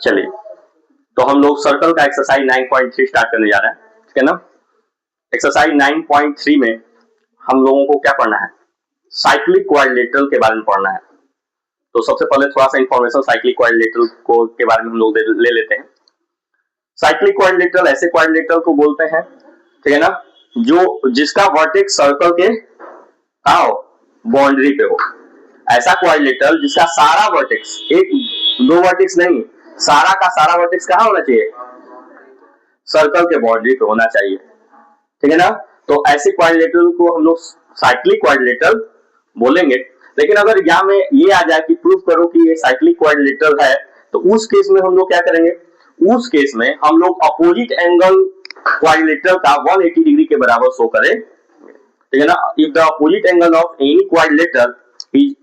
चलिए, तो हम लोग सर्कल का एक्सरसाइज 9.3 स्टार्ट करने जा रहे हैं, ठीक है ना। एक्सरसाइज 9.3 में हम लोगों को क्या पढ़ना है, साइक्लिक क्वाड्रिलेटरल के बारे में पढ़ना है। तो सबसे पहले थोड़ा सा इंफॉर्मेशन साइक्लिक क्वाड्रिलेटरल को के बारे में हम लोग ले लेते हैं। साइक्लिक क्वाड्रिलेटरल ऐसे क्वाड्रिलेटरल को बोलते हैं, ठीक है ना, जो जिसका वर्टेक्स सर्कल के बाउंड्री पे हो। ऐसा क्वाड्रिलेटरल जिसका सारा वर्टेक्स, एक दो वर्टेक्स नहीं, सारा का सारा वर्टेक्स कहाँ होना चाहिए, सर्कल के बाउंड्री पे होना चाहिए, ठीक है ना। तो ऐसे क्वाड्रिलेटरल को हम लोग साइक्लिक क्वाड्रिलेटरल बोलेंगे। लेकिन अगर एग्जाम में ये आ जाए कि प्रूफ करो कि ये साइक्लिक क्वाड्रिलेटरल है, तो उस केस में हम लोग क्या करेंगे, उस केस में हम लोग अपोजिट एंगल क्वाड्रिलेटरल का 180 डिग्री के बराबर शो करें, ठीक है ना। If the opposite angle of any quadrilateral is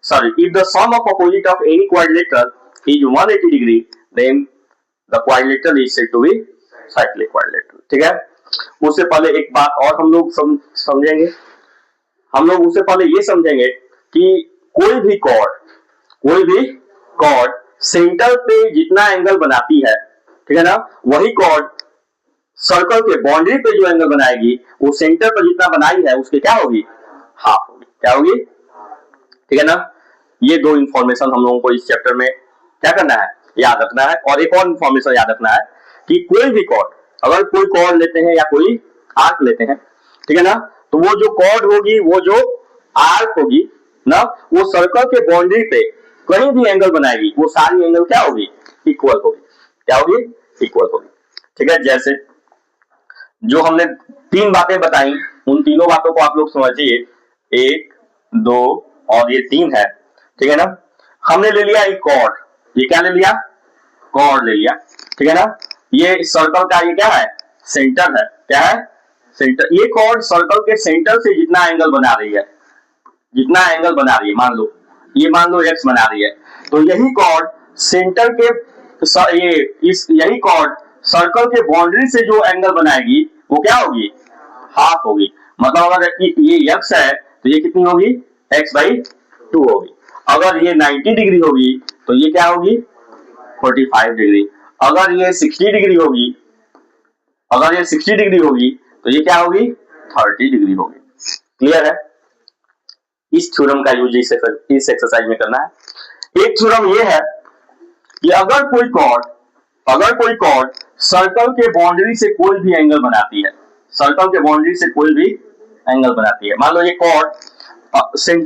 if the sum of opposite of any quadrilateral is 180 degree, then the quadrilateral is said to be cyclic quadrilateral, ठीक है। उससे पहले एक बात और हम लोग समझेंगे, हम लोग उससे पहले ये समझेंगे कि कोई भी कॉर्ड सेंटर पे जितना एंगल बनाती है, ठीक है ना, वही कॉर्ड सर्कल के बाउंड्री पे जो एंगल बनाएगी वो सेंटर पर जितना बनाई है उसके क्या होगी, हाफ होगी। क्या होगी, ठीक है ना। ये दो इंफॉर्मेशन हम लोगों को इस चैप्टर में क्या करना है, याद रखना है। और एक और इंफॉर्मेशन याद रखना है कि कोई भी कॉर्ड, अगर कोई कॉर्ड लेते हैं या कोई आर्क लेते हैं, ठीक है ना, तो वो जो कॉर्ड होगी, वो जो आर्क होगी ना, वो सर्कल के बाउंड्री पे कहीं भी एंगल बनाएगी, वो सारी एंगल क्या होगी, इक्वल होगी। क्या होगी, इक्वल होगी, ठीक है। जैसे जो हमने तीन बातें बताई, उन तीनों बातों को आप लोग समझिए, 1, 2 और ये 3 है, ठीक है ना। हमने ले लिया एक कॉर्ड, ये क्या ले लिया, कॉर्ड ले लिया, ठीक है ना। ये सर्कल का ये क्या है, सेंटर है, क्या है, सेंटर। ये कॉर्ड सर्कल के सेंटर से जितना एंगल बना रही है, जितना एंगल बना रही है, मान लो x बना रही है, तो यही कॉर्ड सेंटर के यही कॉर्ड सर्कल के बाउंड्री से जो एंगल बनाएगी वो क्या होगी, हाफ होगी। मतलब अगर ये x है तो ये कितनी होगी, x/2 होगी। अगर ये 90 डिग्री होगी तो ये क्या होगी, 45 डिग्री। अगर ये 60 डिग्री होगी, तो ये क्या होगी, 30 डिग्री होगी। क्लियर है। इस थ्योरम का यूज इस एक्सरसाइज में करना है। एक थ्योरम ये है कि अगर कोई कॉर्ड सर्कल के बाउंड्री से कोई भी एंगल बनाती है, मान लो ये कॉर्ड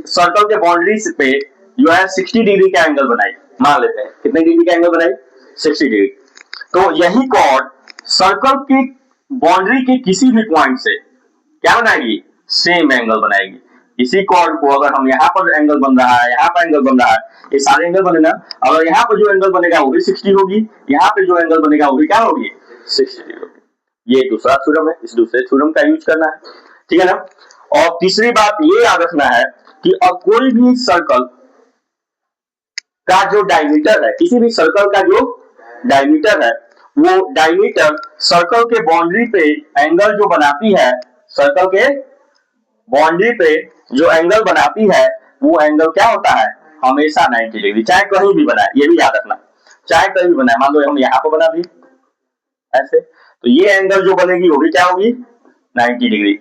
सर्कल के बाउंड्री पे जो है 60 डिग्री का एंगल बनाई, मान लेते हैं कितने डिग्री का एंगल बनाई, 60 डिग्री। तो यही कॉर्ड सर्कल की बाउंड्री के किसी भी पॉइंट से क्या बनाएगी, सेम एंगल बनाएगी। इसी कॉर्ड को अगर हम यहाँ पर एंगल बन रहा है, यहाँ पर एंगल बन रहा है, ये सारे एंगल बने ना, अगर यहाँ पर जो एंगल बनेगा वो भी 60 होगी, यहाँ पे जो एंगल बनेगा वो भी क्या होगी, 60 होगी। ये दूसरा थ्योरम है, इस दूसरे थ्योरम का यूज करना है, ठीक है ना। और तीसरी बात ये याद रखना है कि अब कोई भी सर्कल का जो डायमीटर है, किसी भी सर्कल का जो डायमीटर है, वो डायमीटर सर्कल के बाउंड्री पे एंगल जो बनाती है, सर्कल के बाउंड्री पे जो एंगल बनाती है, वो एंगल क्या होता है, हमेशा 90 डिग्री, चाहे कहीं भी बनाए, ये भी याद रखना, चाहे कहीं भी बनाए। मान लो हम यहाँ पर बना दिए ऐसे, तो ये एंगल जो बनेगी वो भी क्या होगी, 90 डिग्री,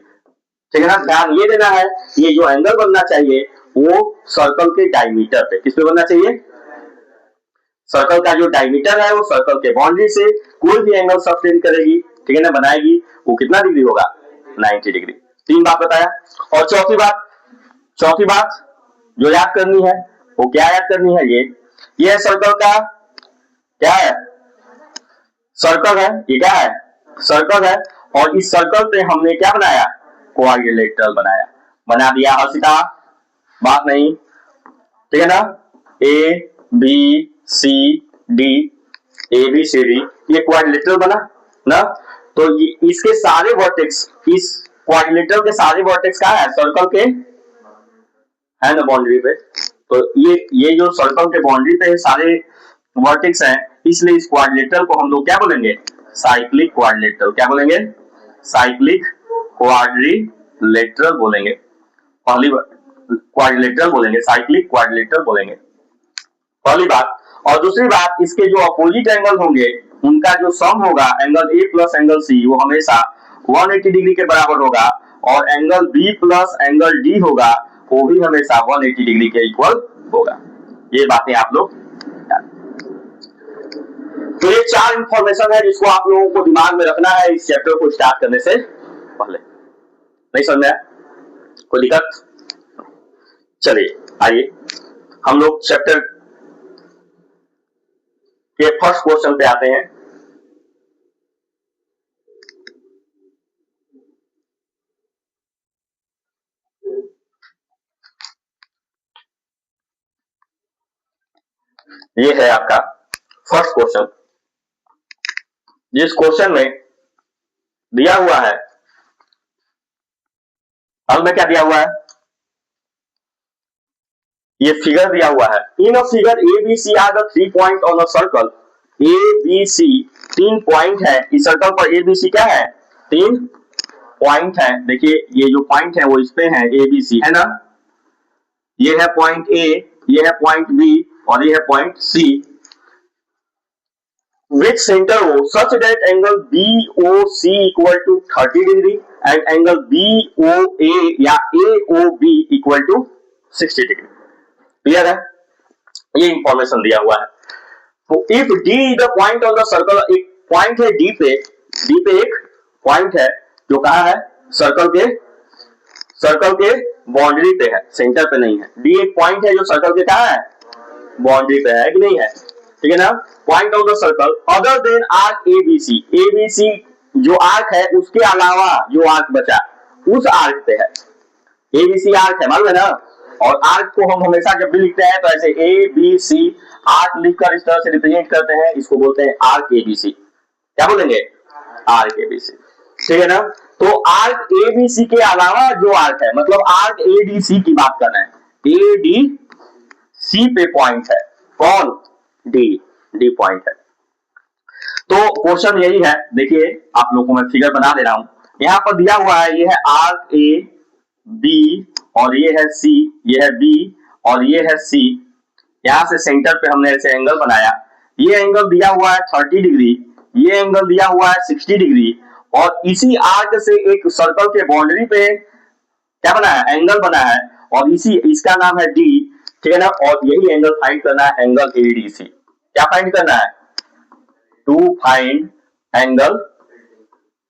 ठीक है ना। ध्यान ये देना है, ये जो एंगल बनना चाहिए वो सर्कल के डायमीटर पे, किस पे बनना चाहिए, सर्कल का जो डायमीटर है वो सर्कल के बाउंड्री से कोई भी एंगल सब्टेंड करेगी, ठीक है ना, बनाएगी, वो कितना डिग्री होगा, 90 डिग्री। तीन बात बताया। और चौथी बात जो याद करनी है वो क्या याद करनी है, ये सर्कल का क्या है, सर्कल है, ये क्या है, सर्कल है। और इस सर्कल पे हमने क्या बनाया, क्वाड्रिलेटरल बना दिया, हर्षिता बात नहीं, ठीक है ना। ABCD ये क्वाड्रिलेटरल बना ना, तो इसके सारे वर्टेक्स, इस क्वाड्रिलेटरल के सारे वर्टेक्स कहाँ है, सर्कल के है ना बाउंड्री पे। तो ये जो सर्कल के बाउंड्री पे सारे वर्टेक्स हैं, इसलिए इस क्वाड्रिलेटरल को हम लोग क्या बोलेंगे, साइक्लिक क्वाड्रिलेटरल। क्या बोलेंगे, साइक्लिक क्वाड्रिलेटरल बोलेंगे। पहली क्वाड्रिलेटरल बोलेंगे, साइक्लिक क्वाड्रिलेटरल बोलेंगे, पहली बात। और दूसरी बात, इसके जो अपोजिट एंगल होंगे उनका जो सम होगा angle A plus angle C वो हमेशा 180 डिग्री के बराबर होगा, और angle B plus angle D होगा वो भी हमेशा 180 डिग्री के इक्वल होगा। ये बातें आप लोग, तो ये 4 इंफॉर्मेशन है जिसको आप लोगों को दिमाग में रखना है इस चैप्टर को स्टार्ट करने से पहले। नहीं समझ में आया? कोई दिक्कत? चलिए आइए हम लोग चैप्टर के फर्स्ट क्वेश्चन पे आते हैं। ये है आपका फर्स्ट क्वेश्चन, जिस क्वेश्चन में दिया हुआ है, हल में क्या दिया हुआ है, ये फिगर दिया हुआ है। In a figure A B C are the 3 point on a circle. A B C 3 point है इस सर्कल पर। ए बी सी क्या है? 3 पॉइंट है। देखिए ये जो पॉइंट है वो इस पे है, ए बी सी है ना। ये है पॉइंट ए, ये है पॉइंट बी और ये है point C. Which center O such that angle BOC equal to 30 degree and angle BOA या AOB equal to 60 degree। Clear है? ये इंफॉर्मेशन दिया हुआ है। तो if D is the point on the circle, एक पॉइंट है D पे एक पॉइंट है जो कहा है सर्कल के बाउंड्री पे है, सेंटर पे नहीं है। D एक पॉइंट है जो सर्कल के कहा है, बाउंड्री पे है कि नहीं है, ठीक है ना। Point of the circle other than arc ABC, ABC जो आर्क है उसके अलावा जो आर्क बचा उस आर्क पे है। एबीसी आर्क है, मालूम है ना। और आर्क को हम हमेशा जब भी लिखते हैं तो ऐसे ए बी सी आर्क लिखकर इस तरह से रिप्रेजेंट करते हैं, इसको बोलते हैं आर्क एबीसी। क्या बोलेंगे? आर्क एबीसी, ठीक है ना। तो आर्क एबीसी के अलावा जो आर्क है, मतलब आर्क एडीसी की बात कर रहे हैं। एडीसी पे पॉइंट है कौन? डी पॉइंट है। तो क्वेश्चन यही है। देखिए आप लोगों को मैं फिगर बना दे रहा हूं। यहां पर दिया हुआ है, ये है आर्क ए बी और ये है सी, ये है बी और ये है सी। यहां से सेंटर पे हमने ऐसे एंगल बनाया। ये एंगल दिया हुआ है 30 डिग्री, ये एंगल दिया हुआ है 60 डिग्री, और इसी आर्क से एक सर्कल के बाउंड्री पे क्या बना है? एंगल बना है, और इसका नाम है डी, ठीक है ना। और यही एंगल फाइंड करना है, एंगल एडीसी। क्या फाइंड करना है? To find angle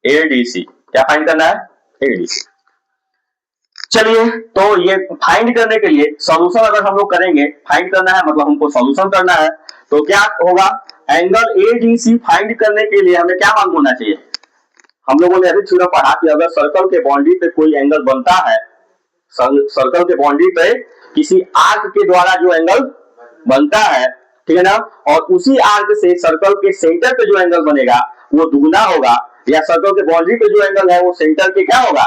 ADC. क्या फाइंड करना है? एडीसी। चलिए, तो ये फाइंड करने के लिए सॉल्यूशन अगर हम लोग करेंगे, फाइंड करना है मतलब हमको सॉल्यूशन करना है, तो क्या होगा? एंगल एडीसी फाइंड करने के लिए हमें क्या मालूम होना चाहिए? हम लोगों ने अभी थोड़ा पढ़ा कि अगर सर्कल के बाउंड्री पे कोई एंगल बनता है, सर्कल के बाउंड्री पे किसी आर्क के द्वारा जो एंगल बनता है, ठीक है ना, और उसी आर्क से सर्कल के सेंटर पे जो एंगल बनेगा वो दुगना होगा, या सर्कल के बाउंड्री पे जो एंगल है वो सेंटर के क्या होगा?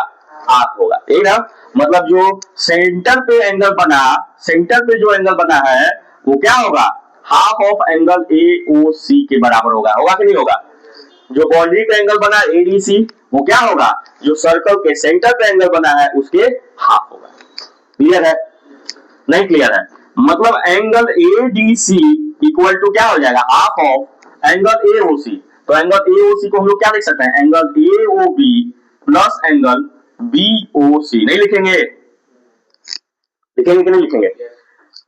हाफ होगा, ठीक ना। मतलब जो सेंटर पे एंगल बना, सेंटर पे जो एंगल बना है वो क्या होगा? हाफ ऑफ एंगल एओसी के बराबर होगा कि नहीं होगा? जो बाउंड्री पे एंगल बना एडीसी वो क्या होगा? जो सर्कल के सेंटर पे एंगल बना है उसके हाफ होगा। क्लियर है? नहीं क्लियर है? मतलब एंगल एडीसी इक्वल टू क्या हो जाएगा? Half of angle AOC. तो एंगल एओसी को हम लोग क्या लिख सकते हैं? Angle AOB plus angle BOC. नहीं लिखेंगे? लिखेंगे कि नहीं लिखेंगे?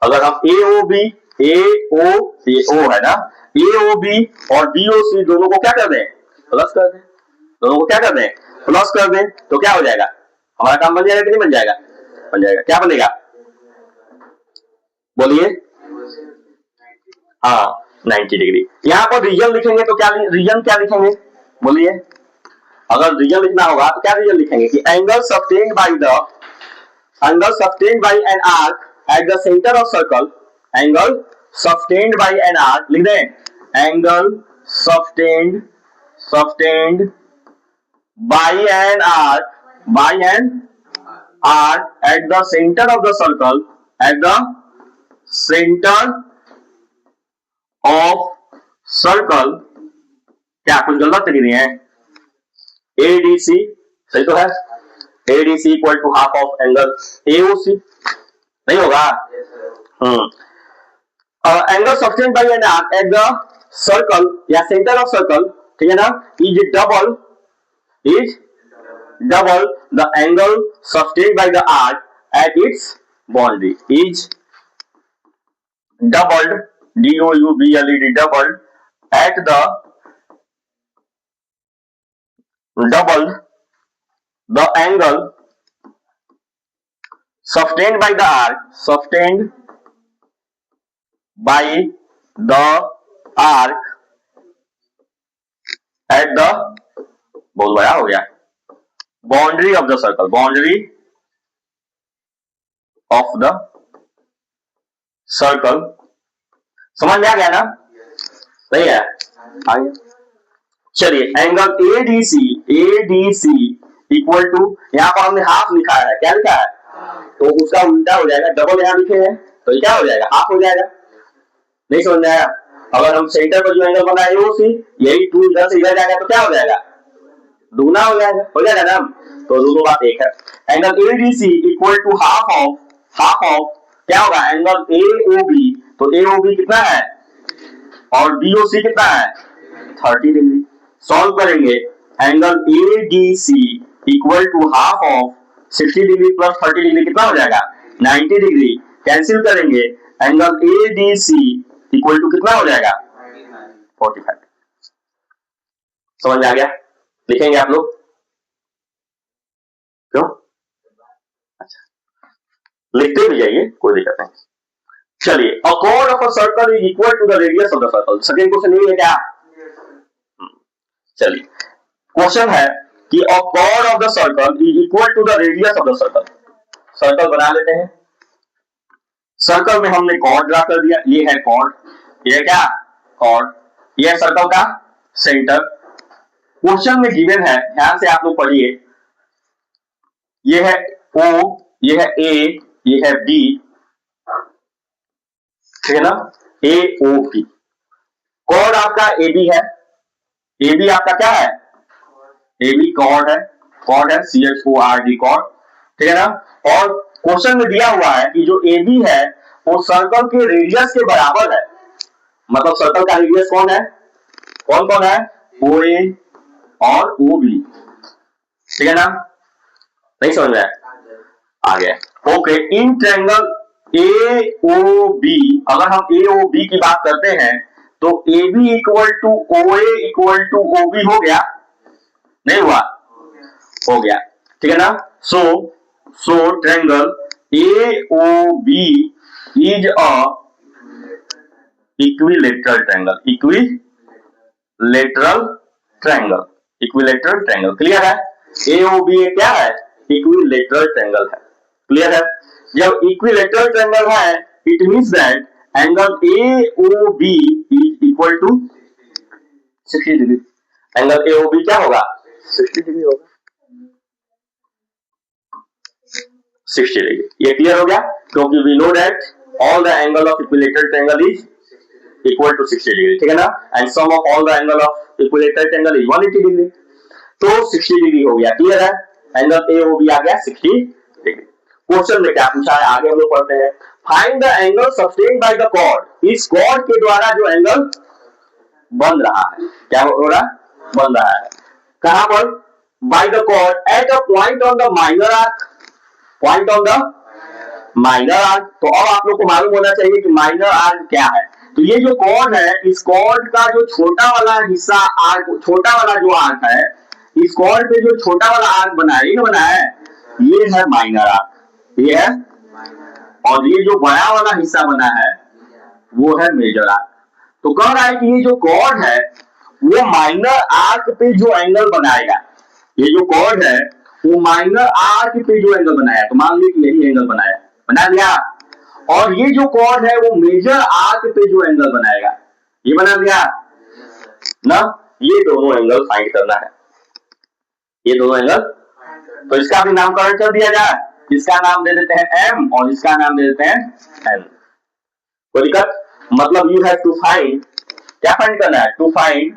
अगर हम एओबी एओ है ना, एओबी और बीओसी दोनों को क्या कर दें? प्लस कर दें। दोनों को क्या कर दें? प्लस कर दें, तो क्या हो जाएगा? हमारा काम बन जाएगा कि नहीं बन जाएगा? बन जाएगा। क्या बनेगा? बोलिए। हाँ, 90 डिग्री। यहां पर रीजन लिखेंगे तो क्या रीजन क्या लिखेंगे? बोलिए। अगर रीजन लिखना होगा तो क्या रीजन लिखेंगे? कि angle sustained by an arc at the centre of circle. Angle sustained by an arc लिख दें। Angle sustained by an arc at the centre of the circle, at the centre of circle. क्या कुछ गलत नहीं है? ADC सही तो है। ADC equal to half of angle AOC. नहीं होगा? Angle sustained by an arc at the circle या सेंटर ऑफ सर्कल, ठीक है ना, is double the angle sustained by the arc at its boundary, is doubled, doubled, doubled at the doubled the angle sustained by the arc at the, बहुत बड़ा हो गया, boundary of the circle, boundary of the circle. समझ में आ गया ना? सही है, आगे चलिए। एंगल एडीसी इक्वल टू, यहाँ पर हमने हाफ लिखा है, क्या लिखा है, तो उसका उल्टा हो जाएगा, डबल यहाँ लिखे हैं तो क्या हो जाएगा, हाफ हो जाएगा। नहीं समझ में आया? अगर हम सेंटर पर जो एंगल बना है एओसी, यही 2 इधर से इधर जाएगा तो क्या हो जाएगा, दुगना हो जाएगा ना। तो दोनों बात एक है। Angle ADC equal to half of क्या होगा, एंगल एओबी, तो एओबी कितना है और बीओसी कितना है, 30 डिग्री। सॉल्व करेंगे, angle ADC equal to half of 60 degree plus 30 degree कितना हो जाएगा, 90 डिग्री। कैंसिल करेंगे, एंगल एडीसी इक्वल टू कितना हो जाएगा, 45। समझ में आ गया? लिखेंगे आप लोग, क्यों? अच्छा, लिखते भी जाइए, कोई दिक्कत नहीं। चलिए, a chord of a circle is equal to the radius of the circle. Second question यही है क्या? चलिए, क्वेश्चन है कि a chord of the circle is equal to the radius of the circle. Circle बना लेते हैं। सर्कल में हमने कॉर्ड ड्रा कर दिया, ये है कॉर्ड, ये क्या कॉर्ड, ये है सर्कल का सेंटर। क्वेश्चन में गिवन है, ध्यान से आप लोग पढ़िए, ये है O, ये है A, ये है B, ठीक है ना, AOB। कॉर्ड आपका AB है, AB आपका क्या है, AB कॉर्ड है, CHORD कॉर्ड, ठीक है ना। और क्वेश्चन में दिया हुआ है कि जो AB है वो सर्कल के रेडियस के बराबर है, मतलब सर्कल का रेडियस कौन है, कौन है, OA और OB, ठीक है ना। नहीं समझ में आ गया? ओके, इन ट्रायंगल AOB, अगर हम AOB की बात करते हैं तो AB equal to OA equal to OB हो गया, नहीं हुआ, हो गया, ठीक है ना। So triangle AOB is a equilateral triangle, clear है? AOB क्या है, इक्विलेटरल ट्रायंगल है, क्लियर है? जब इक्विलेटरल ट्रायंगल है, it means that angle AOB is equal to 60 degree. Angle AOB क्या होगा, 60 डिग्री होगा, 60 डिग्री। ये क्लियर हो गया? क्योंकि we know that all the angle of equilateral triangle is equal to 60 degree, ठीक है ना। And sum of all the angle of equilateral triangle is 180 degree, तो 60 डिग्री हो गया, क्लियर है? एंगल AOB आ गया 60 डिग्री। क्वेश्चन में क्या पूछा है, आगे हम लोग पढ़ते हैं। Find the angle sustained by the chord. इस कॉर्ड के द्वारा जो एंगल बन रहा है, क्या हो रहा, बन रहा है, कहां पर, by the chord at a point on the minor arc, point on the minor arc. तो अब आप लोग को मालूम होना चाहिए कि माइनर आर्क क्या है। तो ये जो कॉर्ड है, इस कॉर्ड का जो छोटा वाला हिस्सा आर्क, छोटा वाला जो आर्क है, इस कॉर्ड पे जो छोटा वाला आर्क बना है, ये बना है, ये है माइनर आर्क, ये है, और ये जो बड़ा वाला हिस्सा बना है वो है मेजर आर्क। तो कह रहा है कि ये जो कॉर्ड है वो माइनर आर्क पे जो एंगल बनाएगा, ये जो कॉर्ड है वो माइनर आर्क पे जो एंगल बनाया, तो मान लीजिए यही एंगल बनाया, बना दिया। और ये जो कॉर्ड है वो मेजर आर्क पे जो एंगल बनाएगा, ये बना दिया ना। ये दोनों एंगल फाइंड करना है, ये दोनों एंगल। तो इसका भी नामकरण कर दिया जाए, इसका नाम दे देते हैं M और इसका नाम दे देते हैं N। कोई दिक्कत? मतलब यू हैव टू फाइंड, क्या फाइंड करना है, to find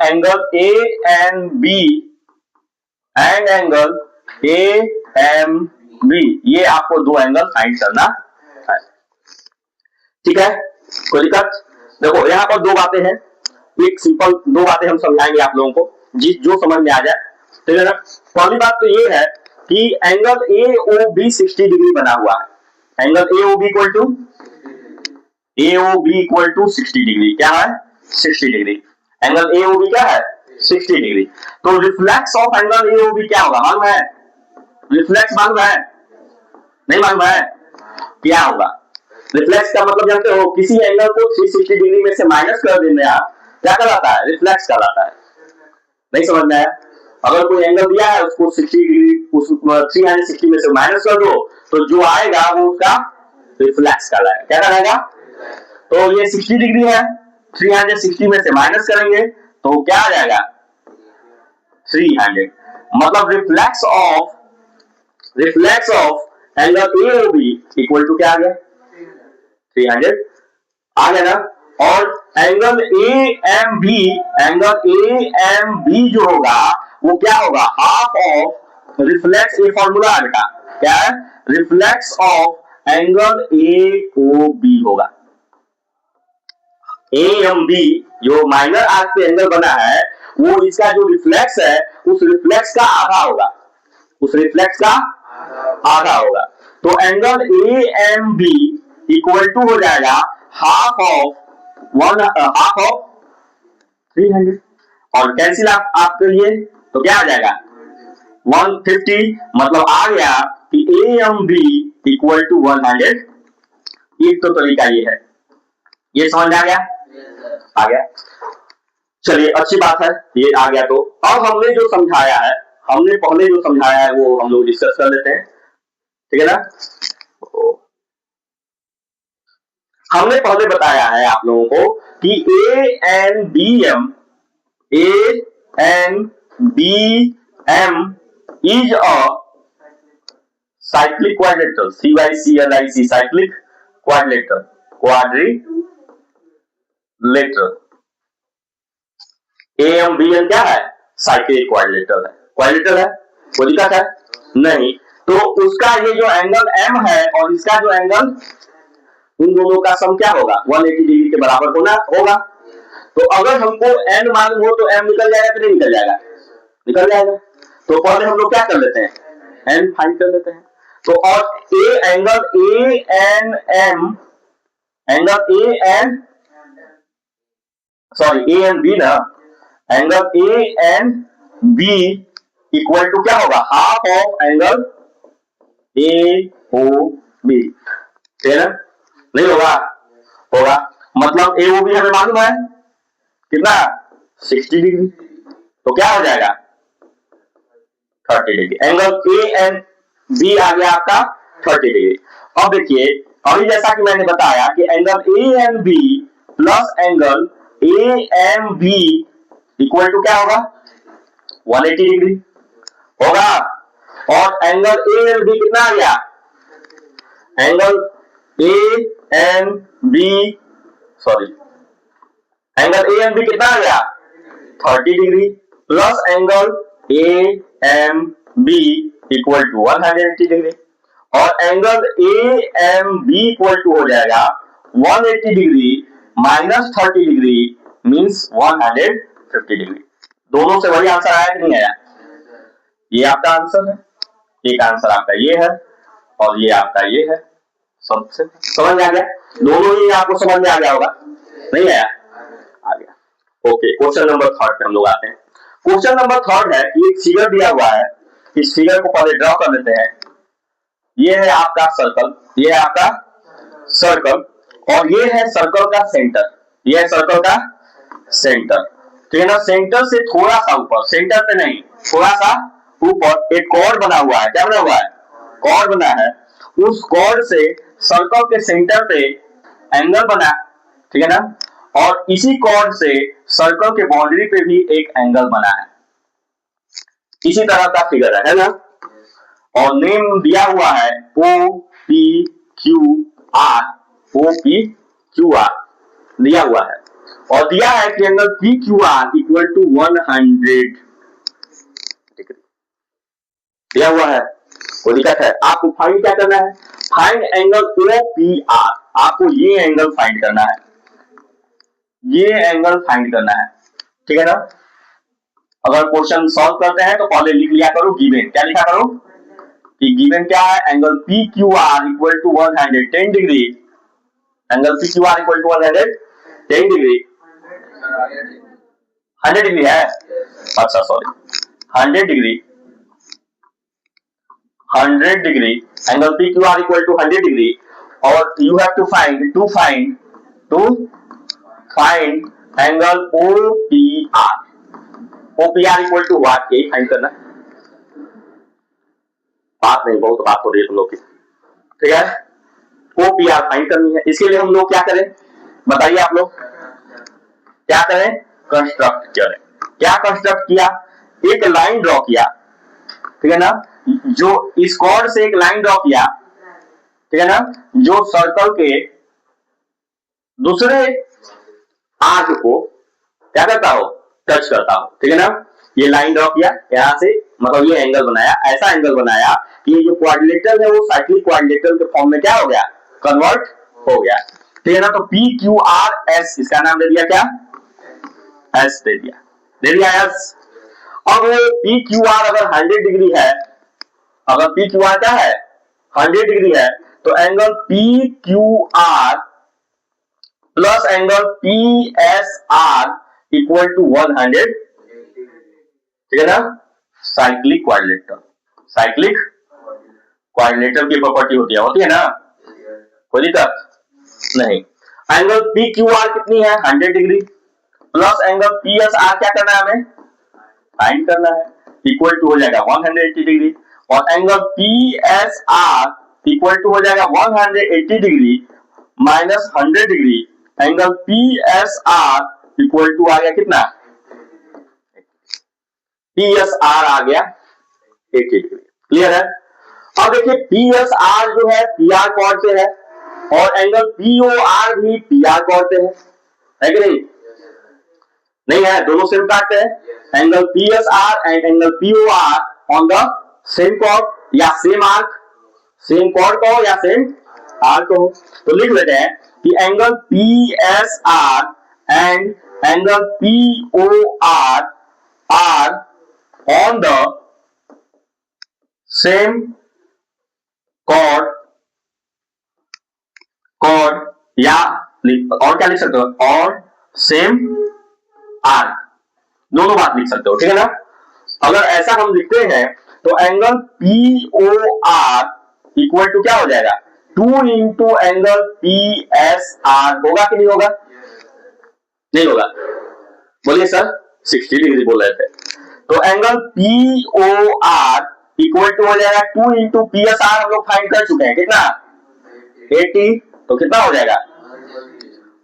angle ANB and angle AMB। ये आपको दो एंगल फाइंड करना है। ठीक है, कोई दिक्कत? देखो यहाँ पर दो बातें हैं, एक सिंपल दो बातें हम समझाएंगे आप लोगों को, जो समझ में आ जाए, ठीक है ना। पहली बात तो ये है कि angle A O B 60 degree बना हुआ है। Angle A O B equal to 60 degree, क्या है? 60 degree. Angle A O B क्या है? 60 डिग्री। तो reflex of angle A O B क्या होगा मालूम है? रिफ्लेक्स मालूम है? नहीं मालूम है? क्या होगा? रिफ्लेक्स का मतलब जानते हो? किसी एंगल को 360 डिग्री में से माइनस कर देना क्या कहलाता है? रिफ्लेक्स कहलाता है। नहीं समझ में आया? अगर कोई एंगल दिया है उसको 60 डिग्री, उस 360 में से माइनस कर दो, तो जो आएगा वो उसका रिफ्लेक्स कहलाएगा। क्या कहलाएगा? तो ये 60 डिग्री है, 360 में से माइनस करेंगे तो क्या आ जाएगा? 300। मतलब reflex of angle A O B equal to क्या आ गया? 300 आ गया ना। और एंगल ए एम बी जो होगा वो क्या होगा? हाफ ऑफ रिफ्लेक्स, ये फॉर्मूला है बेटा, क्या है? Reflex of angle A O B होगा। ए एम बी जो माइनर आर्क पे एंगल बना है वो इसका जो रिफ्लेक्स है उस रिफ्लेक्स का आधा होगा, उस रिफ्लेक्स का आधा होगा। तो angle A M B equal to हो जाएगा हाफ ऑफ 300 और कैंसिल आप करिए तो क्या आ जाएगा? 150। मतलब आ गया कि A M B equal to 100। एक तो तरीका ये है, ये समझ आ गया? आ गया। चलिए अच्छी बात है, ये आ गया। तो अब हमने जो समझाया है, हमने पहले जो समझाया है वो हम लोग डिस्कस कर लेते हैं, ठीक है ना। हमने पहले बताया है आप लोगों को कि A N B M is a cyclic quadrilateral, CYCLIC, cyclic quadrilateral. AMBN क्या है? साइक्लिक क्वाड्रिलेटरल है। क्वाड्रिलेटरल है, कोई दिक्कत है? नहीं। तो उसका ये जो एंगल M है और इसका जो एंगल, उन दोनों का सम क्या होगा? 180 डिग्री के बराबर होगा। तो अगर हमको n मालूम हो तो m निकल जाएगा कि नहीं निकल जाएगा? निकल जाएगा। तो पहले हम लोग क्या कर लेते हैं? n फाइंड कर लेते हैं। तो और एंगल ए एन बी ना, angle A N B equal to क्या होगा? Half of angle A O B, ठीक है ना? नहीं होगा? होगा। मतलब ए ओ बी हमें मालूम है कितना? 60 डिग्री। तो क्या हो जाएगा? 30 degree. Angle A N B आ गया आपका 30 डिग्री। अब देखिए, अभी जैसा कि मैंने बताया कि angle A N B plus angle A M B equal to क्या होगा? 180 डिग्री होगा। और एंगल ए एन बी कितना आ गया? एंगल ए एन बी कितना आ गया? 30 degree plus angle A M B equal to 180 degree. और angle A M B equal to हो जाएगा 180 degree minus 30 degree means 150 degree. दोनों से वही आंसर आया कि नहीं आया? ये आपका आंसर है, एक आंसर आपका ये है और ये आपका ये है। सबसे समझ में आ गया? दोनों ही आपको समझ में आ गया होगा? नहीं आया? आ गया। ओके, क्वेश्चन नंबर 3 पे हम लोग आते हैं। क्वेश्चन नंबर 3 है कि एक फिगर दिया हुआ है, इस फिगर को पहले ड्रॉ कर लेते हैं। ये है आपका सर्कल, ये है आपका सर्कल और ये है सर्कल का सेंटर, ये है सर्कल का सेंटर, ठीक है ना। सेंटर से थोड़ा सा ऊपर, सेंटर पे नहीं, थोड़ा सा ऊपर एक कॉर्ड बना हुआ है। क्या बना हुआ है? कॉर्ड बना है। उस कॉर्ड से सर्कल के सेंटर पे एंगल बना, ठीक है ना। और इसी कॉर्ड से सर्कल के बाउंड्री पे भी एक एंगल बना है। इसी तरह का फिगर है ना। और नेम दिया हुआ है OPQR, OPQR दिया हुआ है और दिया है कि angle PQR equal to 100 degree दिया हुआ है। कोई दिक्कत है? आपको फाइंड क्या करना है? Find angle OPR। आपको ये एंगल फाइंड करना है, ये एंगल फाइंड करना है, ठीक है ना। अगर क्वेश्चन सॉल्व करते हैं तो पहले लिख लिया करो गिवन, क्या लिखा करो कि गिवन क्या है, angle P Q R equal to 110 degree, angle P Q R equal to 110 degree, 100 degree है, अच्छा sorry 100 degree, 100 degree, angle P Q R equal to 100 degree, और you have to find angle O P R, O P R equal to what, यही find करना, बात नहीं बहुत बात हो रही है तुम लोग की, ठीक है। ओ पी आर फाइंड करनी है, इसके लिए हम लोग क्या करें बताइए आप लोग, क्या करें, कंस्ट्रक्ट करें। क्या कंस्ट्रक्ट किया, एक लाइन ड्रॉ किया, ठीक है ना, जो इस कॉर्ड से एक लाइन ड्रॉ किया, ठीक है ना, जो सर्कल के दूसरे आर्क को क्या करता हो, टच करता हो, ठीक है ना। ये लाइन ड्रॉ किया यहां से, मतलब ये एंगल बनाया, ऐसा एंगल बनाया कि ये जो क्वाड्रिलेटरल है वो साइक्लिक क्वाड्रिलेटरल के फॉर्म में क्या हो गया, कन्वर्ट हो गया, ठीक है ना। तो पी क्यू आर एस, इसका नाम दे दिया क्या, एस दे दिया एस। अब पी क्यू आर अगर 100 डिग्री है, अगर पी क्यू आर क्या है 100 डिग्री है, तो angle P Q R plus angle P S R equal to 100, ठीक है ना। साइक्लिक क्वाड्रिलेटरल, साइक्लिक क्वाड्रिलेटरल की प्रॉपर्टी होती है ना, कोई दिक्कत नहीं। एंगल पी क्यू आर कितनी है 100 degree, plus angle P S are क्या करना है हमें, फाइंड करना है, इक्वल टू हो जाएगा 180 डिग्री, और angle P S R equal to हो जाएगा 180 degree minus 100 degree, angle P S R equal to आ गया कितना, पी एस आर आ गया 80 डिग्री, क्लियर है। अब देखिए पी एस आर जो है पी आर कॉर्ड से है, और एंगल पी ओ आर भी पी आर कॉर्ड से है कि नहीं, नहीं है, दोनों सेम काटते हैं, angle P S R and angle P O R on the same chord या सेम आर्क, सेम कॉर्ड को या सेम आर्क को, तो लिख लेते हैं कि angle P S R and angle P O R are on the same chord, या और क्या लिख सकते हो, और सेम आर्क, दोनों बात लिख सकते हो, ठीक है ना। अगर ऐसा हम लिखते हैं तो angle P O R equal to क्या हो जाएगा, 2 into angle P S R, होगा कि नहीं होगा, नहीं होगा, बोलिए सर 60 डिग्री बोल रहे थे, तो angle P O R equal to हो जाएगा 2 इंटू पी एस आर, हम लोग फाइंड कर चुके हैं कितना 80, तो कितना हो जाएगा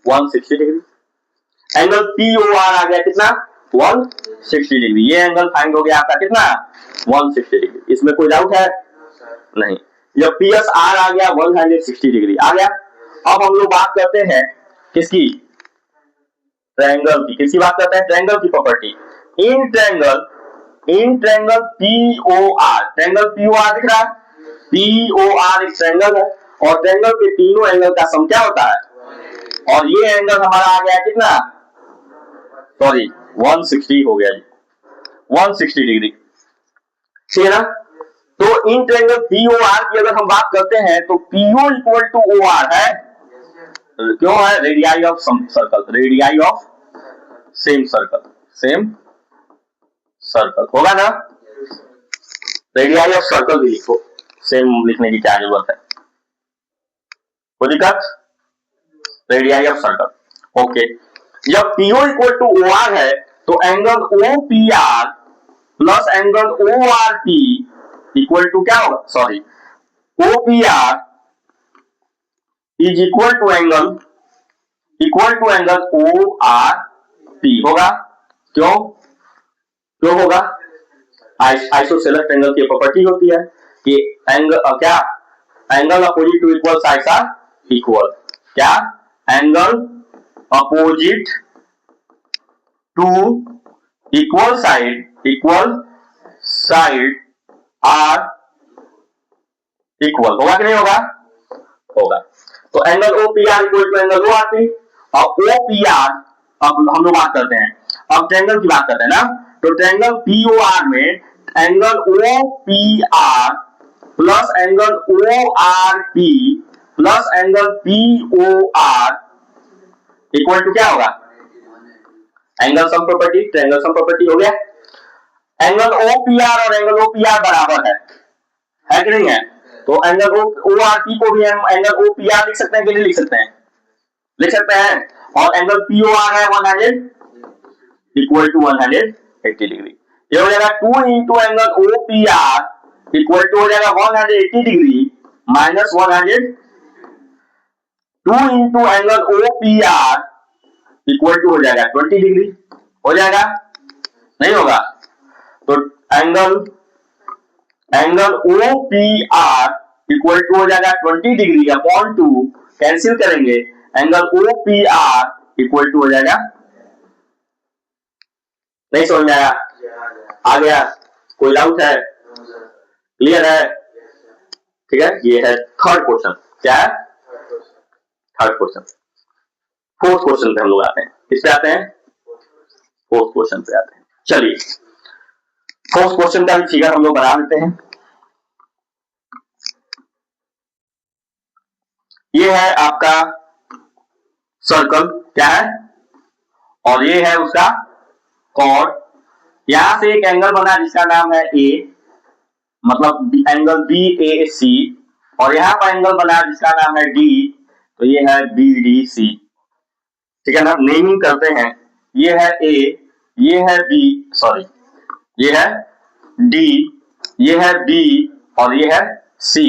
160 degree, angle P O R आ गया कितना 160 डिग्री, ये एंगल फाइंड हो गया आपका कितना 160 डिग्री, इसमें कोई डाउट है नहीं। जब पी एस आर आ गया 160 डिग्री आ गया, अब हम लोग बात करते हैं किसकी, ट्रायंगल की, किसकी बात करते हैं, ट्रायंगल की property. In triangle P O R, triangle P O R दिख रहा है, पी ओ आर एक ट्रायंगल है, और ट्रायंगल के तीनों एंगल का सम क्या होता है, और ये एंगल हमारा आ गया कितना, सॉरी 160 हो गया जी, 160 डिग्री, ठीक है ना। तो in triangle P O R की अगर हम बात करते हैं तो P O equal to O R है, क्यों है, radii of circle, radii of same circle, same circle होगा ना, रेडियाई ऑफ सर्कल भी लिखो, सेम लिखने की क्या जरूरत है, कोई दिक्कत, रेडियाई ऑफ सर्कल, ओके। जब PO equal to O R है तो angle O P R plus angle O R P equal to क्या होगा, sorry O P R is equal to angle O R P होगा, क्यों क्यों होगा, isosceles triangle की प्रॉपर्टी होती है कि एंगल क्या, angle opposite to equal sides are equal, क्या, angle opposite to equal side are equal, होगा कि नहीं होगा, होगा। तो angle OPR equal to angle ORP, और OPR अब हम लोग बात करते हैं, अब ट्रायंगल की बात करते हैं ना, तो ट्रायंगल POR में angle OPR plus angle ORP plus angle POR equal to क्या होगा, angle sum property, triangle sum property हो गया। एंगल OPR और एंगल OPR बराबर है कि नहीं है, तो एंगल ORP को भी हम एंगल OPR लिख सकते हैं कि नहीं लिख सकते हैं, लिख सकते हैं, और एंगल POR है 100 इक्वल टू 180 डिग्री, ये हो जाएगा 2 into angle OPR equal to हो जाएगा 180 degree minus 100, 2 into angle OPR equal to हो जाएगा 20 डिग्री, हो जाएगा नहीं होगा, तो एंगल OPR इक्वल टू हो जाएगा 20 डिग्री अपॉन 2, कैंसिल करेंगे, एंगल OPR इक्वल टू हो जाएगा, नहीं समझ में आया, आ गया, कोई डाउट है, क्लियर है, ठीक है, ये है थर्ड क्वेश्चन, क्या है थर्ड क्वेश्चन। फोर्थ क्वेश्चन पे हम लोग आते हैं, किस पे आते हैं, फोर्थ क्वेश्चन पे आते हैं। चलिए फोर्थ क्वेश्चन का भी फिगर हम लोग बना लेते हैं। ये है आपका सर्कल, क्या है, और ये है उसका कॉर्ड, यहां से एक एंगल बना जिसका नाम है ए, मतलब एंगल BAC, और यहां पर एंगल बना जिसका नाम है D, तो ये है BDC, ठीक है ना, नेमिंग करते हैं, ये है A, ये है B, सॉरी ये है D, ये है B और ये है C।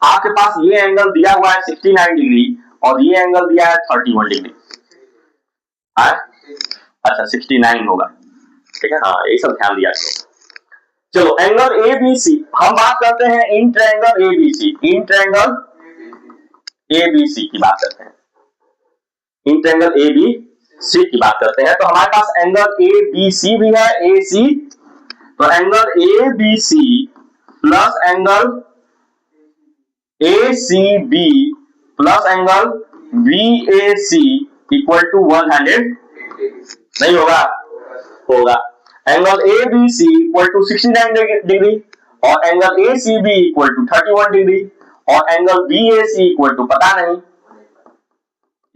आपके पास ये एंगल दिया हुआ है 69 डिग्री और ये एंगल दिया है 31 डिग्री, अच्छा 69 होगा, ठीक है, हाँ यही सब ध्यान दिया करो। चलो एंगल ABC हम बात करते हैं, in triangle ABC, in triangle ABC की बात करते हैं, इन ट्रायंगल ABC की बात करते हैं, तो हमारे पास एंगल ABC भी है, AC, तो angle ABC plus angle ACB plus angle BAC equal to 100, नहीं होगा, होगा, angle ABC equal to 69 degree और angle ACB equal to 31 degree और एंगल BAC इक्वल टू पता नहीं,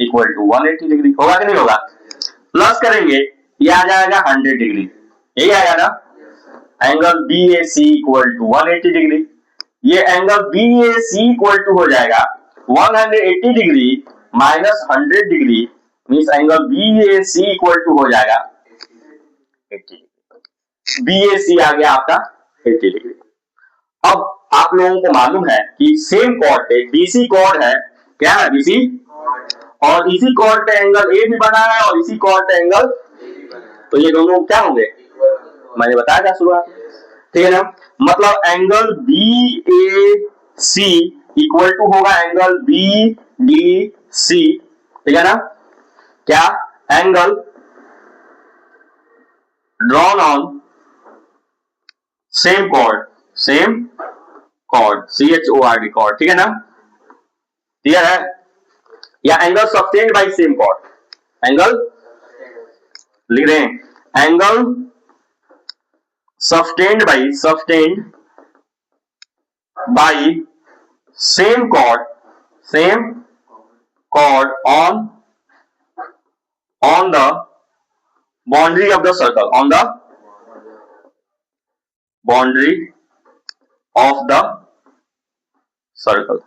इक्वल टू 180 डिग्री, होगा कि नहीं होगा, प्लस करेंगे ये आ जाएगा 100 डिग्री, यही आएगा ना, angle BAC equal to 180 degree, ये एंगल BAC इक्वल टू हो जाएगा 180 degree minus 100 degree, means angle BAC equal to हो जाएगा 80 डिग्री, BAC आ गया आपका 80 डिग्री। अब आप लोगों को मालूम है कि सेम कॉर्ड पे BC कॉर्ड है, क्या है BC, और इसी कॉर्ड पे एंगल A भी बना है और इसी कॉर्ड पे एंगल, तो ये दोनों क्या होंगे, मैंने बताया था शुरुआत, ठीक है ना, मतलब एंगल BAC इक्वल टू होगा एंगल BDC, ठीक है ना, क्या angle drawn on same cord CHORD cord, ठीक है ना, क्लियर है, या angle sustained bye same cord, angle लिख रहे हैं, angle sustained bye same cord on the boundary of the circle, on the boundary of the circle,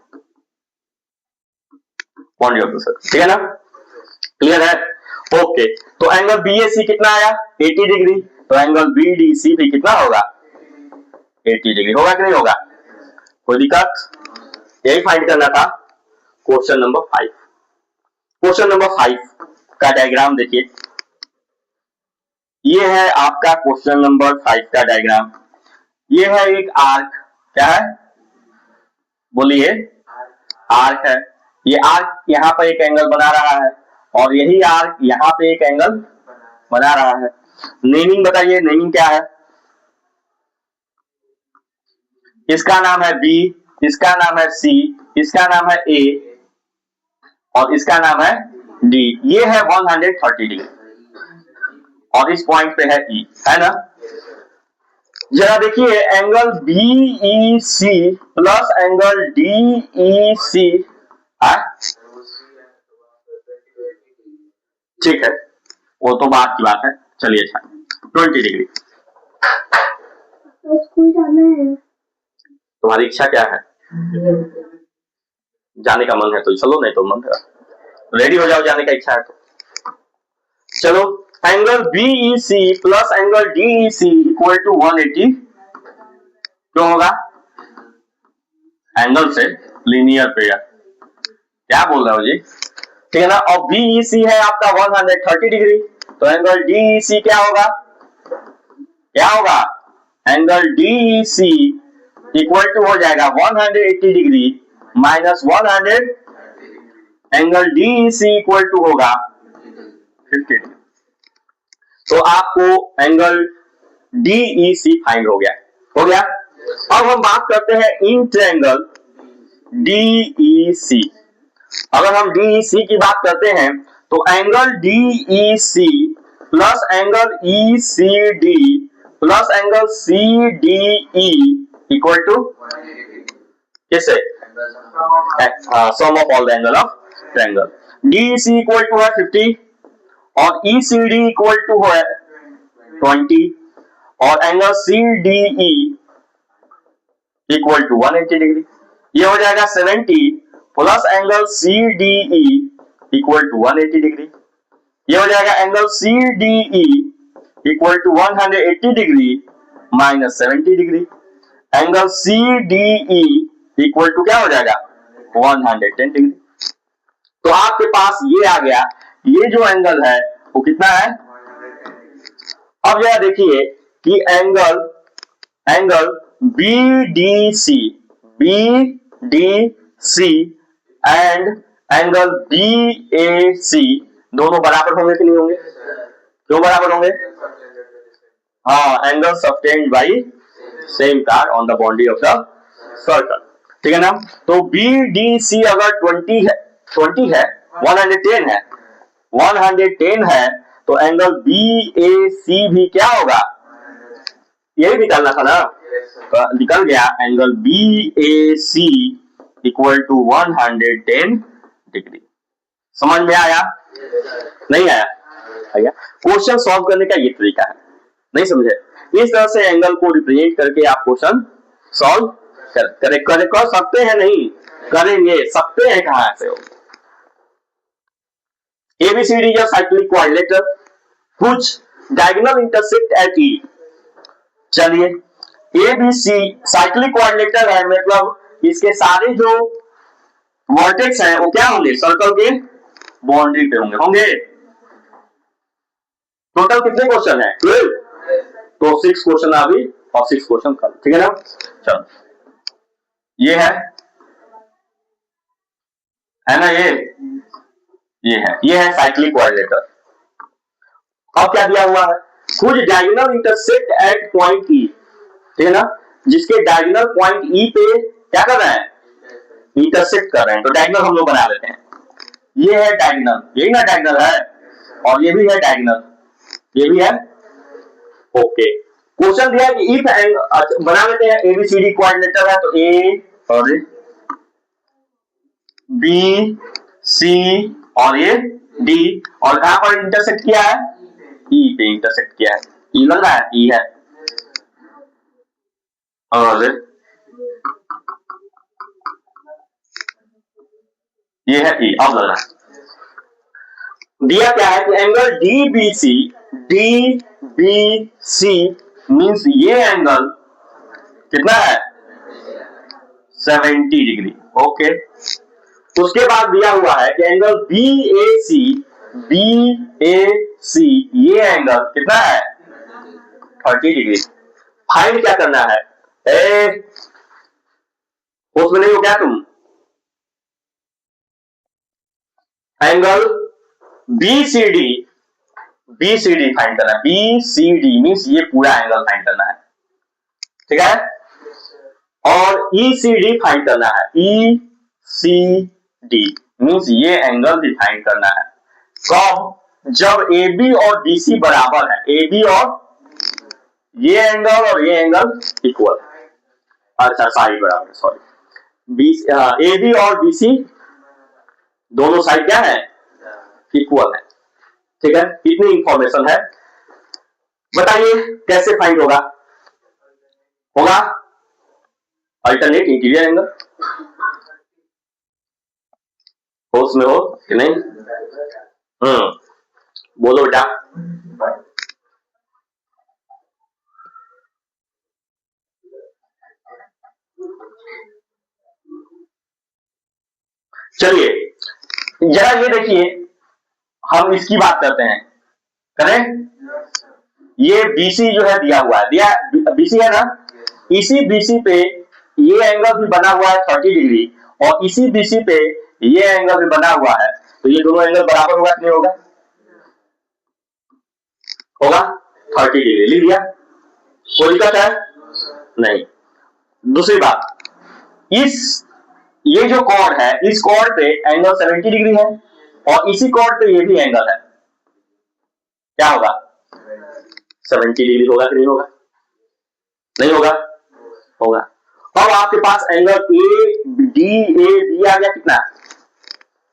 boundary of the circle, ठीक है ना, क्लियर है, ओके, तो एंगल BAC कितना आया 80 डिग्री, तो एंगल BDC भी कितना होगा 80 डिग्री, होगा कि नहीं होगा, कोई दिक्कत, यही फाइंड करना था। क्वेश्चन नंबर 5, क्वेश्चन नंबर 5 का डायग्राम देखिए, ये है आपका क्वेश्चन नंबर 5 का डायग्राम, ये है एक आर्क, क्या है बोलिए, आर्क है, ये आर्क यहाँ पर एक एंगल बना रहा है और यही आर्क यहाँ पे एक एंगल बना रहा है, नेमिंग बताइए, नेमिंग क्या है, इसका नाम है B, इसका नाम है C, इसका नाम है A, और इसका नाम है डी। ये है 130 डिग्री और इस पॉइंट पे है ई, है ना। जरा देखिए angle BEC plus angle DEC है, ठीक है, वो तो बात की बात है। चलिए अच्छा 20 डिग्री। स्कूल जाना है। तुम्हारी इच्छा क्या है? जाने का मन है तो चलो, नहीं तो मन रेडी हो जाओ, जाने का इच्छा है तो चलो। Angle BEC plus angle DEC equal to 180 क्यों होगा? एंगल से लीनियर पेयर, क्या बोल रहे हो जी, ठीक है ना। और BEC है आपका 130 डिग्री, तो एंगल DEC क्या होगा? क्या होगा? एंगल DEC इक्वल टू हो जाएगा 180 degree minus 100, angle DEC equal to होगा 50 डिग्री। तो आपको एंगल DEC फाइंड हो गया, हो गया। अब हम बात करते हैं इन ट्रायंगल DEC। अगर हम DEC की बात करते हैं तो angle DEC plus angle ECD plus angle CDE equal to किससे? Sum of all the angle of triangle. DEC equal to है 50 और ECD इक्वल टू है 20 और angle CDE equal to 180 degree. ये हो जाएगा 70 plus angle CDE equal to 180 degree. ये हो जाएगा angle CDE equal to 180 degree minus 70 degree. Angle CDE equal to क्या हो जाएगा? 110 डिग्री। तो आपके पास ये आ गया, ये जो एंगल है वो कितना है? अब जरा देखिए कि angle BDC and angle BAC दोनों बराबर होंगे कि नहीं होंगे? क्यों बराबर होंगे? हाँ, angle subtend by same car on the boundary of the circle, ठीक है ना। तो BDC अगर 20 है 110 है तो एंगल BAC भी क्या होगा? यही निकालना था ना, तो निकल गया angle BAC equal to 110 degree. समझ में आया? नहीं आया? आया? क्वेश्चन सॉल्व करने का ये तरीका है, नहीं समझे? इस तरह से एंगल को रिप्रेजेंट करके आप क्वेश्चन सॉल्व कर सकते हैं, नहीं करेंगे, सकते हैं कहां से हो। ABCD is a cyclic quadrilateral whose diagonal intersect at E। चलिए ABC साइक्लिक क्वाड्रिलेटरल है, मतलब इसके सारे जो वर्टेक्स हैं वो क्या होंगे? सर्कल के बाउंड्री पे होंगे। टोटल कितने क्वेश्चन है? 12। तो 6 क्वेश्चन अभी और 6 क्वेश्चन कल, ठीक है ना। चलो ये है ना, ये है साइक्लिक क्वाड्रिलेटरल। अब क्या दिया हुआ है? कुछ डायगोनल इंटरसेक्ट एट पॉइंट ई, ठीक है ना, जिसके डायगोनल पॉइंट ई पे क्या कर रहे हैं? इंटरसेक्ट कर रहे हैं। तो डायगोनल हम लोग बना लेते हैं। ये है डायगोनल, यही ना डायगोनल है, और ये भी है डायगोनल, ये भी है। ओके, क्वेश्चन दिया है कि इफ एंगल, बना लेते हैं। एबीसीडी क्वाड्रिलेटरल है तो ए और बी सी और ये डी, और कहां पर इंटरसेक्ट किया है? ई पे इंटरसेक्ट किया है। ई लग रहा है? ई है, और ये है ई। अब लग रहा है दिया क्या है कि एंगल DBC मींस ये एंगल कितना है? 70 डिग्री। ओके, उसके बाद दिया हुआ है कि एंगल BAC ये एंगल कितना है? 30 डिग्री। फाइंड क्या करना है? उसमें नहीं हो क्या तुम? एंगल BCD फाइंड करना है। BCD मींस ये पूरा एंगल फाइंड करना है, ठीक है। और ECD फाइंड करना है, ECD मीन्स ये एंगल भी फाइंड करना है। कब? जब AB और BC बराबर है, AB और ये एंगल और ये एंगल इक्वल है, अच्छा साइड बराबर, सॉरी, AB और BC दोनों साइड क्या है? इक्वल है। ठीक है, इतनी इंफॉर्मेशन है। बताइए कैसे फाइंड होगा? होगा अल्टरनेट इंटीरियर एंगल। होश में हो कि नहीं? बोलो बेटा। चलिए जरा ये देखिए, हम इसकी बात करते हैं, करें? ये BC जो है दिया हुआ है, दिया BC है ना, इसी BC पे ये एंगल भी बना हुआ है 30 डिग्री, और इसी BC पे ये एंगल भी बना हुआ है, तो ये दोनों एंगल बराबर होगा कि नहीं होगा? होगा 30 डिग्री, लिख दिया, कोई दिक्कत है? नहीं। दूसरी बात, इस ये जो कॉर्ड है, इस कॉर्ड पे एंगल 70 डिग्री है, और इसी कॉर्ड पे ये भी एंगल है, क्या होगा? 70 डिग्री होगा कि नहीं होगा? नहीं होगा? होगा। अब आपके पास एंगल ADAB आ गया, कितना?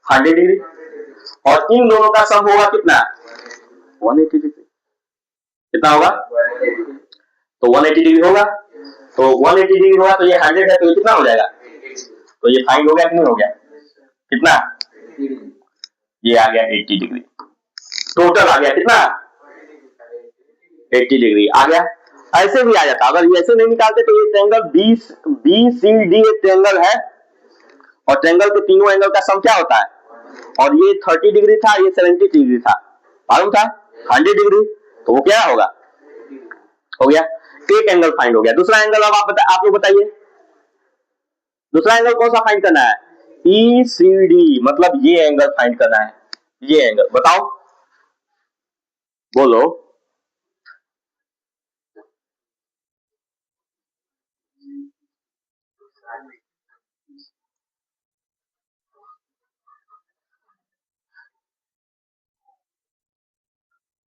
100 डिग्री, और इन दोनों का सम होगा कितना? 180 डिग्री। कितना होगा? तो 180 डिग्री होगा, तो 180 डिग्री होगा, तो ये 100 है, तो ये कितना हो जाएगा? तो ये फाइंड हो गया कि नहीं हो गया? कितना? ये आ गया 80 डिग्री, टोटल आ गया कितना? 80 डिग्री आ गया। ऐसे भी आ जाता, अगर ये ऐसे नहीं निकालते तो ये ट्रायंगल BCD एक ट्रायंगल है, और ट्रायंगल के तीनों एंगल का सम क्या होता है? और ये 30 डिग्री था, ये 70 डिग्री था, मालूम था 100 डिग्री, तो वो क्या होगा? हो गया, एक एंगल फाइंड हो गया। दूसरा एंगल अब आप लोग बताइए, दूसरा एंगल कौन सा फाइंड करना है? ECD, मतलब ये एंगल फाइंड करना है, ये एंगल बताओ, बोलो।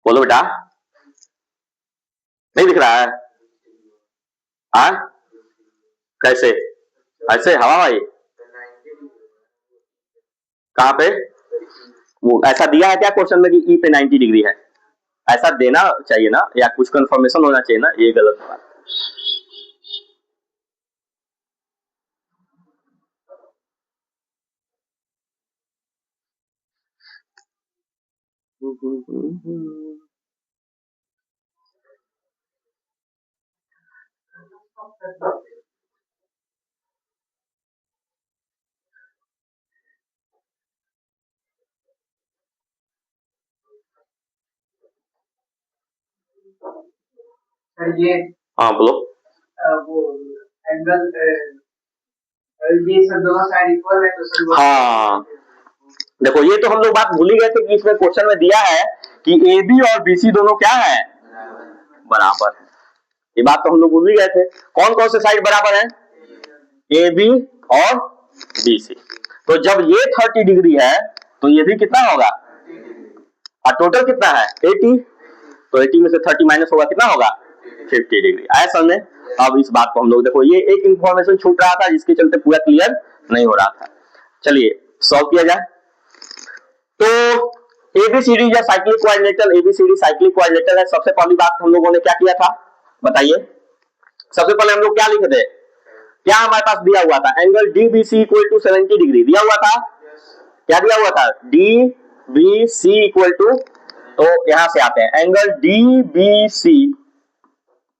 बोलो बेटा, नहीं दिख रहा है? हाँ, कैसे? ऐसे हवा भाई, कहां पे? वो ऐसा दिया है क्या क्वेश्चन में कि E पे 90 डिग्री है? ऐसा देना चाहिए ना, या कुछ कंफर्मेशन होना चाहिए ना, ये गलत बात। ये हाँ बोलो। वो एंगल ये सब दोनों साइड इक्वल है, तो सर हाँ देखो, ये तो हम लोग बात भूल ही गए थे कि इसमें क्वेश्चन में दिया है कि AB और BC दोनों क्या है? बराबर है। ये बात तो हम लोग भूल ही गए थे। कौन कौन से साइड बराबर है? AB और BC। तो जब ये 30 डिग्री है, तो ये भी कितना होगा? और टोटल कितना है? 80, तो 80 में से 30 माइनस होगा, कितना होगा? 50 डिग्री। आया समझ में? अब इस बात को हम लोग, देखो ये एक इंफॉर्मेशन छूट रहा था जिसके चलते पूरा क्लियर नहीं हो रहा था। चलिए सॉल्व किया जाए। तो ABCD या cyclic coordinator, ABCD cyclic coordinator है। सबसे पहली बात हम लोगों ने क्या किया था बताइए? सबसे पहले हम लोग क्या लिखे थे? क्या हमारे पास दिया हुआ था? Angle DBC equal to 70 degree दिया हुआ था। क्या दिया हुआ था? DBC इक्वल टू, तो यहां से आते हैं, एंगल DBC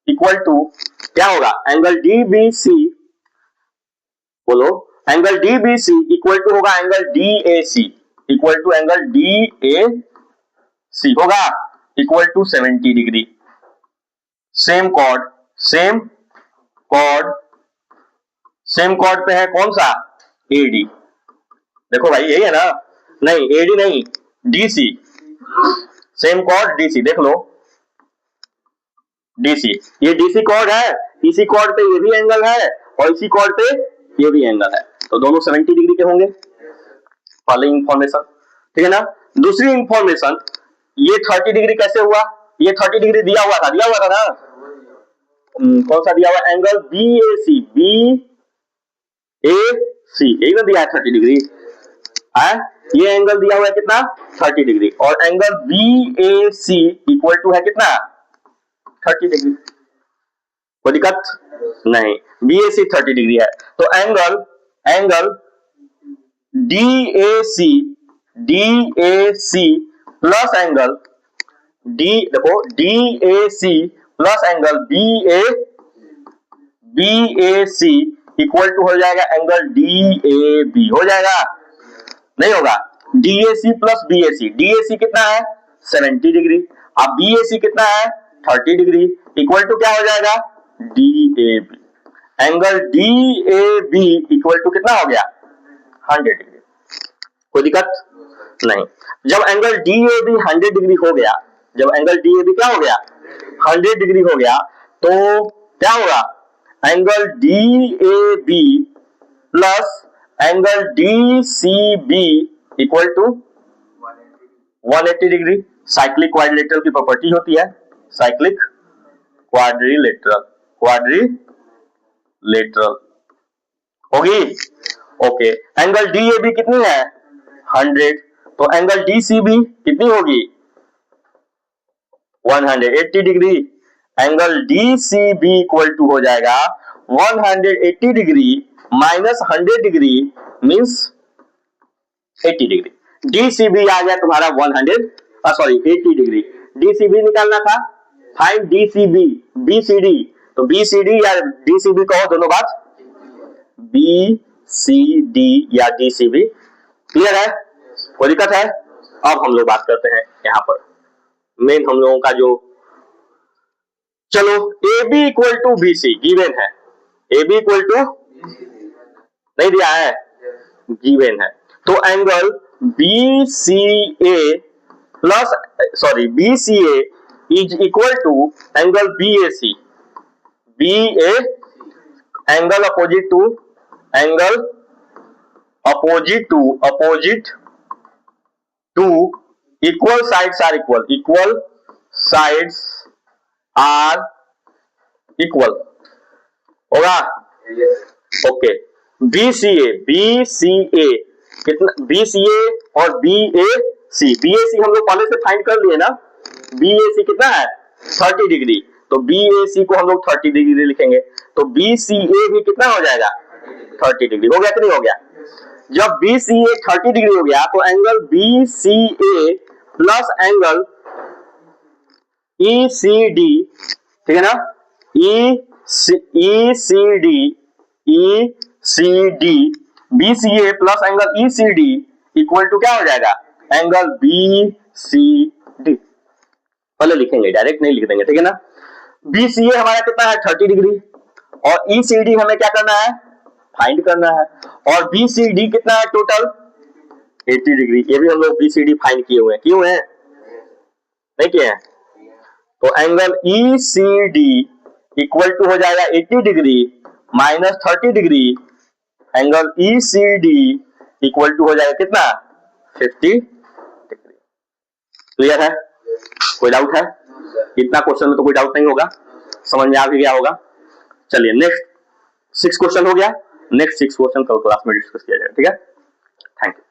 इक्वल टू क्या होगा? एंगल DBC, बोलो, एंगल DBC इक्वल टू होगा angle DAC, equal to angle DAC होगा equal to 70 degree. Same chord, same chord, same chord पे है कौन सा? AD। देखो भाई यही है ना? नहीं AD नहीं, DC, सेम कॉर्ड DC, देख लो DC, ये DC कॉर्ड है, इसी कॉर्ड पे ये भी एंगल है, और इसी कॉर्ड पे ये भी एंगल है, तो दोनों 70 डिग्री के होंगे। पहली इंफॉर्मेशन, ठीक है ना। दूसरी इंफॉर्मेशन, ये 30 डिग्री कैसे हुआ, ये 30 डिग्री दिया हुआ था ना, कौन सा दिया हुआ, एंगल BAC, BAC यही ना दिया है 30 डिग्री है, ये एंगल दिया हुआ है कितना 30 डिग्री, और एंगल BAC इक्वल टू है कितना 30 डिग्री, कोई दिक्कत नहीं, BAC 30 डिग्री है, तो एंगल DAC प्लस एंगल देखो DAC plus angle BAC equal to हो जाएगा एंगल DAB, हो जाएगा नहीं होगा, DAC प्लस BAC, DAC कितना है 70 डिग्री, अब BAC कितना है 30 डिग्री, इक्वल टू क्या हो जाएगा DAB, angle DAB equal to कितना हो गया 100 डिग्री, कोई दिक्कत नहीं। जब एंगल DAB 100 डिग्री हो गया, जब एंगल DAB क्या हो गया 100 डिग्री हो गया, तो क्या होगा angle DAB plus angle DCB equal to 180 degree. Cyclic quadrilateral की प्रॉपर्टी होती है साइक्लिक क्वाड्रिलेटरल होगी, ओके। एंगल DAB कितनी है 100, तो एंगल DCB कितनी होगी 180 degree, angle DCB equal to हो जाएगा 180 degree minus 100 degree means 80 degree, DCB आ गया तुम्हारा 80 डिग्री, DCB निकालना था, फाइंड DCB, BCD, तो BCD या DCB कहो दोनों बात, BCD या DCB, क्लियर है, कोई दिक्कत है। अब हम लोग बात करते हैं यहां पर मेन हम लोगों का जो, चलो AB equal to BC given है, AB इक्वल टू नहीं दिया है गिवन है, तो angle BCA is equal to angle BAC, BA angle opposite to equal sides are equal होगा, ओके। BCA कितना, BCA और BAC हम लोग पहले से फाइंड कर लिए ना, BAC कितना है 30 डिग्री, तो BAC को हम लोग 30 डिग्री लिखेंगे, तो BCA भी कितना हो जाएगा 30 डिग्री, हो गया कि नहीं हो गया। जब BCA 30 डिग्री हो गया, तो angle BCA plus angle ECD, ठीक है ना, ECD BCA plus angle ECD equal to क्या हो जाएगा एंगल BCD, पहले लिखेंगे डायरेक्ट नहीं लिख देंगे, ठीक है ना। BCA हमारा कितना है 30 डिग्री, और ECD हमें क्या करना है फाइंड करना है, और BCD कितना है टोटल 80 डिग्री, ये भी हम लोग BCD फाइंड किए हुए हैं नहीं किए हैं, तो एंगल ECD इक्वल टू हो जाएगा 80 degree minus 30 degree, angle ECD equal to हो जाएगा कितना 50 डिग्री, क्लियर है, कोई डाउट है, इतना क्वेश्चन में तो कोई डाउट नहीं होगा, समझ में आ भी गया होगा। चलिए नेक्स्ट 6 क्वेश्चन हो गया, नेक्स्ट 6 क्वेश्चन कल क्लास में डिस्कस किया जाएगा, ठीक है, थैंक यू।